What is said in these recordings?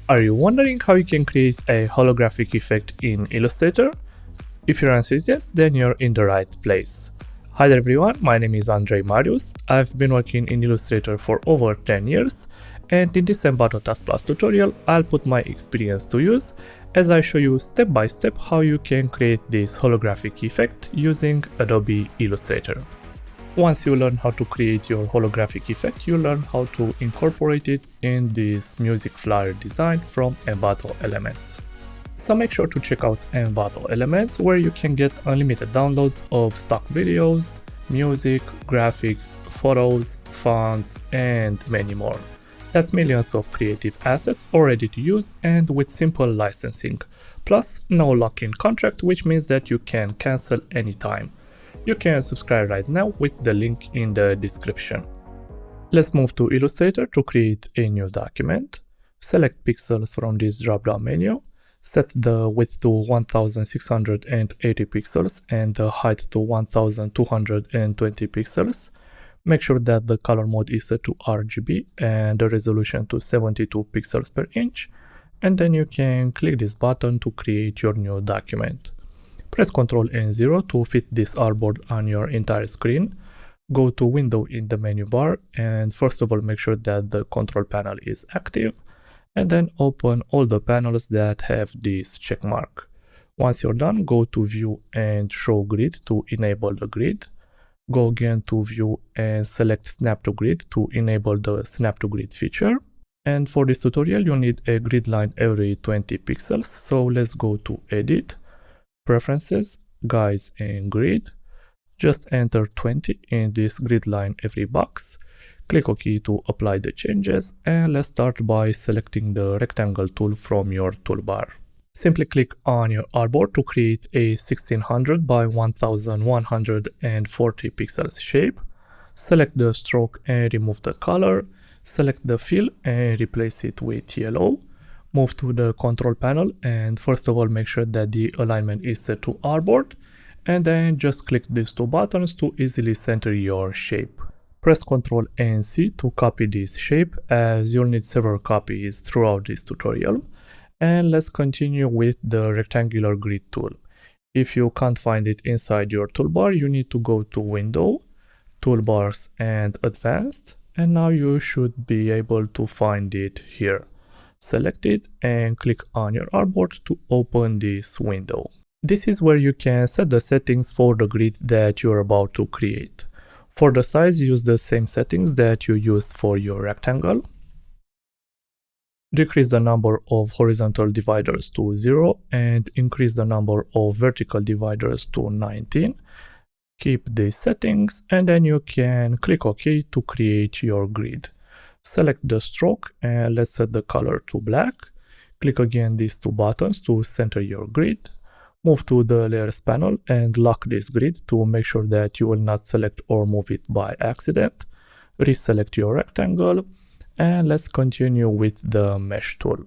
Are you wondering how you can create a holographic effect in Illustrator? If your answer is yes, then you're in the right place. Hi there everyone, my name is Andrei Marius. I've been working in Illustrator for over 10 years, and in this Envato Tuts Plus tutorial, I'll put my experience to use as I show you step by step how you can create this holographic effect using Adobe Illustrator. Once you learn how to create your holographic effect, you learn how to incorporate it in this music flyer design from Envato Elements. So make sure to check out Envato Elements, where you can get unlimited downloads of stock videos, music, graphics, photos, fonts, and many more. That's millions of creative assets already to use and with simple licensing. Plus, no lock-in contract, which means that you can cancel anytime. You can subscribe right now with the link in the description. Let's move to Illustrator to create a new document. Select pixels from this drop-down menu. Set the width to 1680 pixels and the height to 1220 pixels. Make sure that the color mode is set to RGB and the resolution to 72 pixels per inch. And then you can click this button to create your new document. Press Ctrl and 0 to fit this artboard on your entire screen. Go to Window in the menu bar and first of all make sure that the control panel is active, and then open all the panels that have this check mark. Once you're done, go to View and Show Grid to enable the grid. Go again to View and select Snap to Grid to enable the Snap to Grid feature. And for this tutorial you need a grid line every 20 pixels, so let's go to Edit, Preferences, Guides and Grid. Just enter 20 in this grid line every box. Click OK to apply the changes, and let's start by selecting the rectangle tool from your toolbar. Simply click on your artboard to create a 1600 by 1140 pixels shape. Select the stroke and remove the color. Select the fill and replace it with yellow. Move to the control panel and first of all make sure that the alignment is set to artboard, and then just click these two buttons to easily center your shape. Press Ctrl and C to copy this shape, as you'll need several copies throughout this tutorial. And let's continue with the rectangular grid tool. If you can't find it inside your toolbar, you need to go to Window, Toolbars and Advanced, and now you should be able to find it here. Select it and click on your artboard to open this window. This is where you can set the settings for the grid that you're about to create. For the size, use the same settings that you used for your rectangle. Decrease the number of horizontal dividers to 0 and increase the number of vertical dividers to 19. Keep these settings and then you can click OK to create your grid. Select the stroke and let's set the color to black. Click again these two buttons to center your grid. Move to the layers panel and lock this grid to make sure that you will not select or move it by accident. Reselect your rectangle and let's continue with the mesh tool.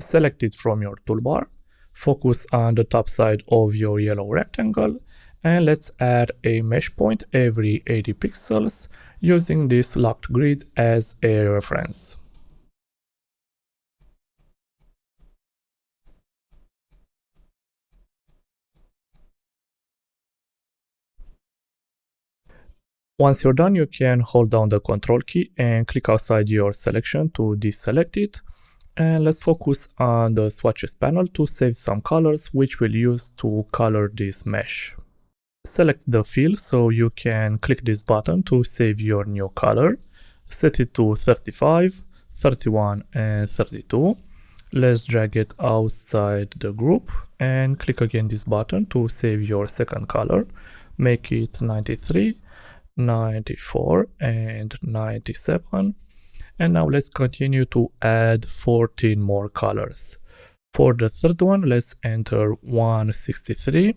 Select it from your toolbar. Focus on the top side of your yellow rectangle and let's add a mesh point every 80 pixels using this locked grid as a reference. Once you're done, you can hold down the Ctrl key and click outside your selection to deselect it. And let's focus on the swatches panel to save some colors which we'll use to color this mesh. Select the fill so you can click this button to save your new color. Set it to 35, 31 and 32. Let's drag it outside the group and click again this button to save your second color. Make it 93, 94 and 97. And now let's continue to add 14 more colors. For the third one, let's enter 163,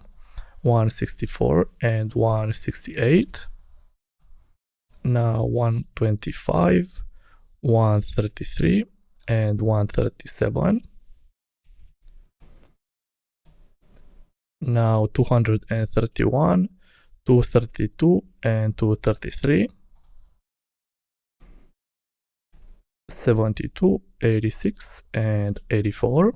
164 and 168. Now 125, 133 and 137. Now 231, 232 and 233. 72, 86, and 84.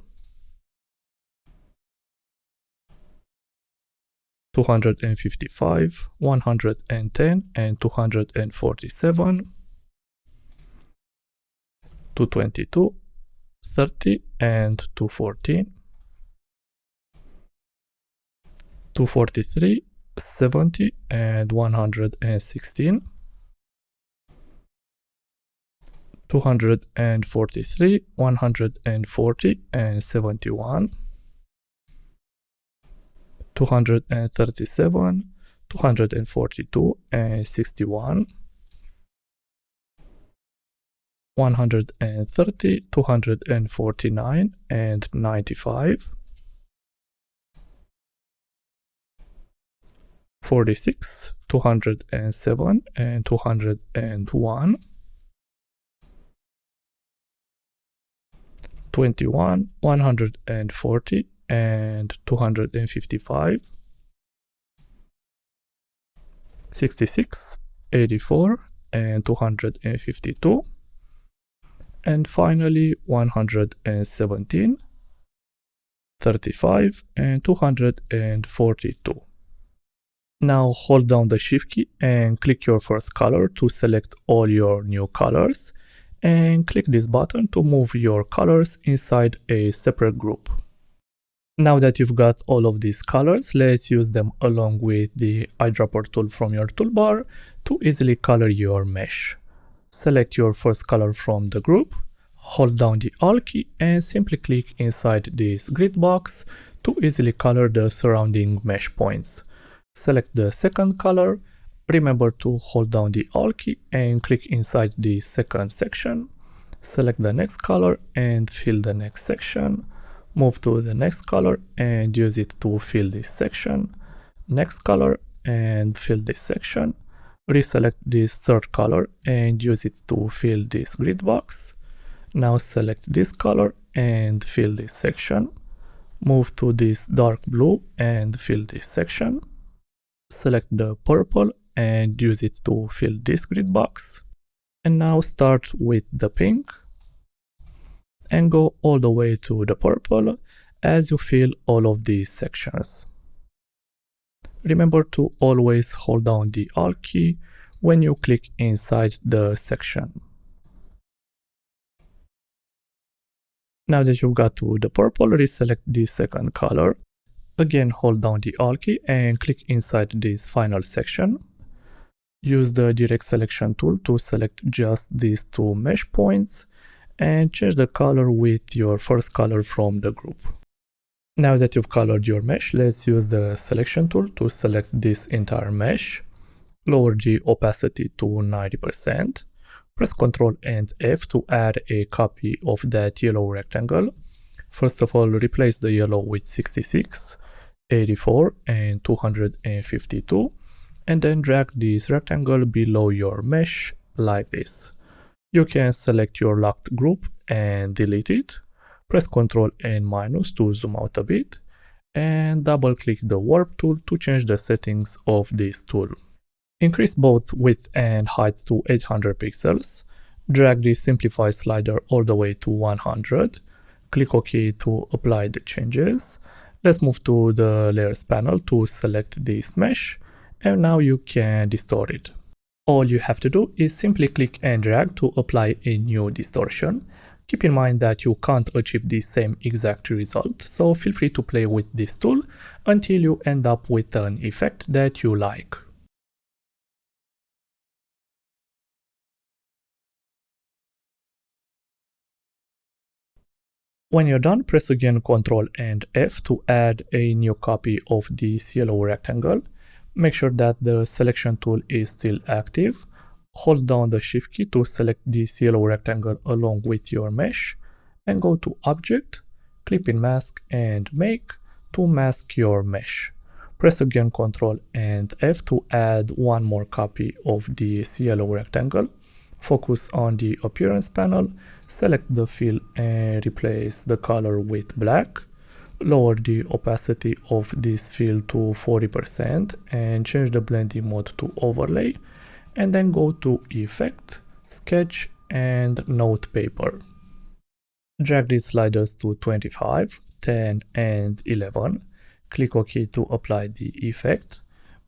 255, 110, and 247. 222, 30, and 214. 243, 70, and 116. 243, 140, and 71. 237, 242, and 61. 130, 249, and 95. 46, 207, and 201. 21, 140, and 255. 66, 84, and 252. And finally 117, 35, and 242. Now hold down the Shift key and click your first color to select all your new colors, and click this button to move your colors inside a separate group. Now that you've got all of these colors, let's use them along with the eyedropper tool from your toolbar to easily color your mesh. Select your first color from the group, hold down the Alt key and simply click inside this grid box to easily color the surrounding mesh points. Select the second color, remember to hold down the Alt key and click inside the second section. Select the next color and fill the next section. Move to the next color and use it to fill this section. Next color and fill this section. Reselect this third color and use it to fill this grid box. Now select this color and fill this section. Move to this dark blue and fill this section. Select the purple and use it to fill this grid box. And now start with the pink and go all the way to the purple as you fill all of these sections. Remember to always hold down the Alt key when you click inside the section. Now that you've got to the purple, reselect the second color. Again, hold down the Alt key and click inside this final section. Use the direct selection tool to select just these two mesh points and change the color with your first color from the group. Now that you've colored your mesh, let's use the selection tool to select this entire mesh. Lower the opacity to 90%. Press Ctrl and F to add a copy of that yellow rectangle. First of all, replace the yellow with 66, 84, and 252, and then drag this rectangle below your mesh like this. You can select your locked group and delete it. Press Ctrl and minus to zoom out a bit, and double click the warp tool to change the settings of this tool. Increase both width and height to 800 pixels. Drag the simplify slider all the way to 100. Click OK to apply the changes. Let's move to the layers panel to select this mesh, and now you can distort it. All you have to do is simply click and drag to apply a new distortion. Keep in mind that you can't achieve the same exact result, so feel free to play with this tool until you end up with an effect that you like. When you're done, press again Ctrl and F to add a new copy of this yellow rectangle. Make sure that the selection tool is still active. Hold down the Shift key to select this yellow rectangle along with your mesh, and go to Object, Clip in Mask and Make to mask your mesh. Press again Ctrl and F to add one more copy of this yellow rectangle. Focus on the Appearance panel, select the fill and replace the color with black. Lower the opacity of this fill to 40% and change the blending mode to overlay, and then go to Effect, Sketch and note paper. Drag these sliders to 25, 10 and 11. Click OK to apply the effect.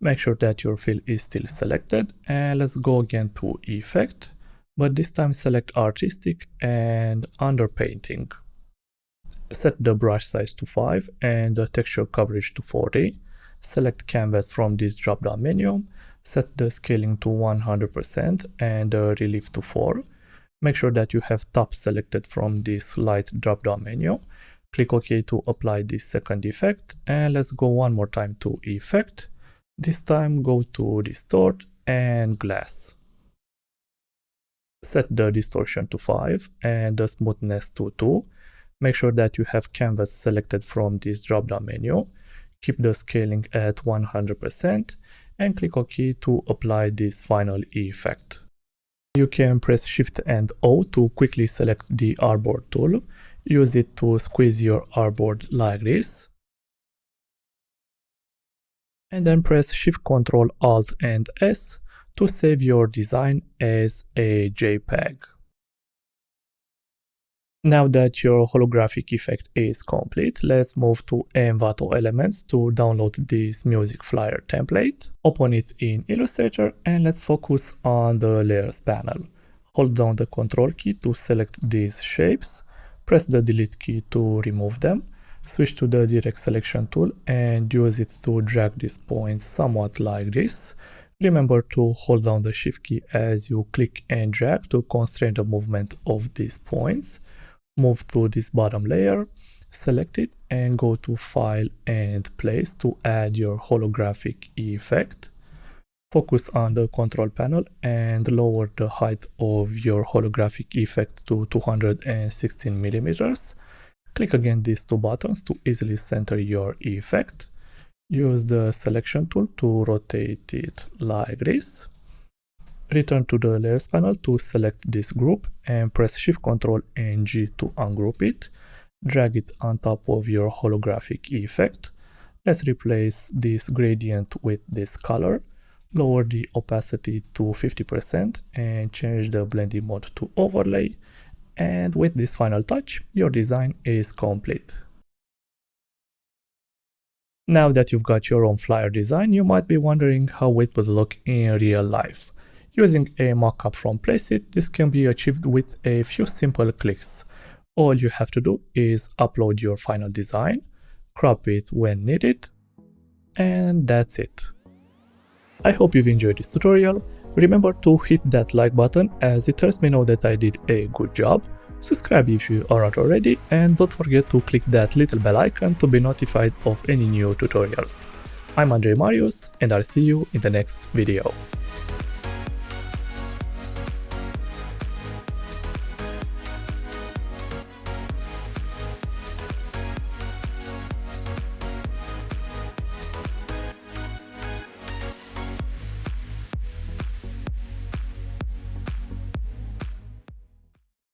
Make sure that your fill is still selected, and let's go again to Effect, but this time select Artistic and Underpainting. Set the brush size to 5 and the texture coverage to 40. Select Canvas from this drop-down menu. Set the scaling to 100% and the relief to 4. Make sure that you have top selected from this light drop-down menu. Click OK to apply this second effect, and let's go one more time to Effect. This time go to Distort and Glass. Set the distortion to 5 and the smoothness to 2. Make sure that you have Canvas selected from this drop-down menu. Keep the scaling at 100% and click OK to apply this final effect. You can press Shift and O to quickly select the artboard tool. Use it to squeeze your artboard like this. And then press Shift Ctrl Alt and S to save your design as a JPEG. Now that your holographic effect is complete, let's move to Envato Elements to download this music flyer template. Open it in Illustrator and let's focus on the Layers panel. Hold down the Ctrl key to select these shapes. Press the Delete key to remove them. Switch to the Direct Selection tool and use it to drag these points somewhat like this. Remember to hold down the Shift key as you click and drag to constrain the movement of these points. Move to this bottom layer, select it and go to File and Place to add your holographic effect. Focus on the control panel and lower the height of your holographic effect to 216 millimeters. Click again these two buttons to easily center your effect. Use the selection tool to rotate it like this. Return to the Layers panel to select this group and press Shift Ctrl and G to ungroup it. Drag it on top of your holographic effect. Let's replace this gradient with this color. Lower the opacity to 50% and change the blending mode to overlay. And with this final touch, your design is complete. Now that you've got your own flyer design, you might be wondering how it would look in real life. Using a mockup from Placeit, this can be achieved with a few simple clicks. All you have to do is upload your final design, crop it when needed, and that's it. I hope you've enjoyed this tutorial. Remember to hit that like button as it helps me know that I did a good job. Subscribe if you aren't already, and don't forget to click that little bell icon to be notified of any new tutorials. I'm Andrei Marius, and I'll see you in the next video.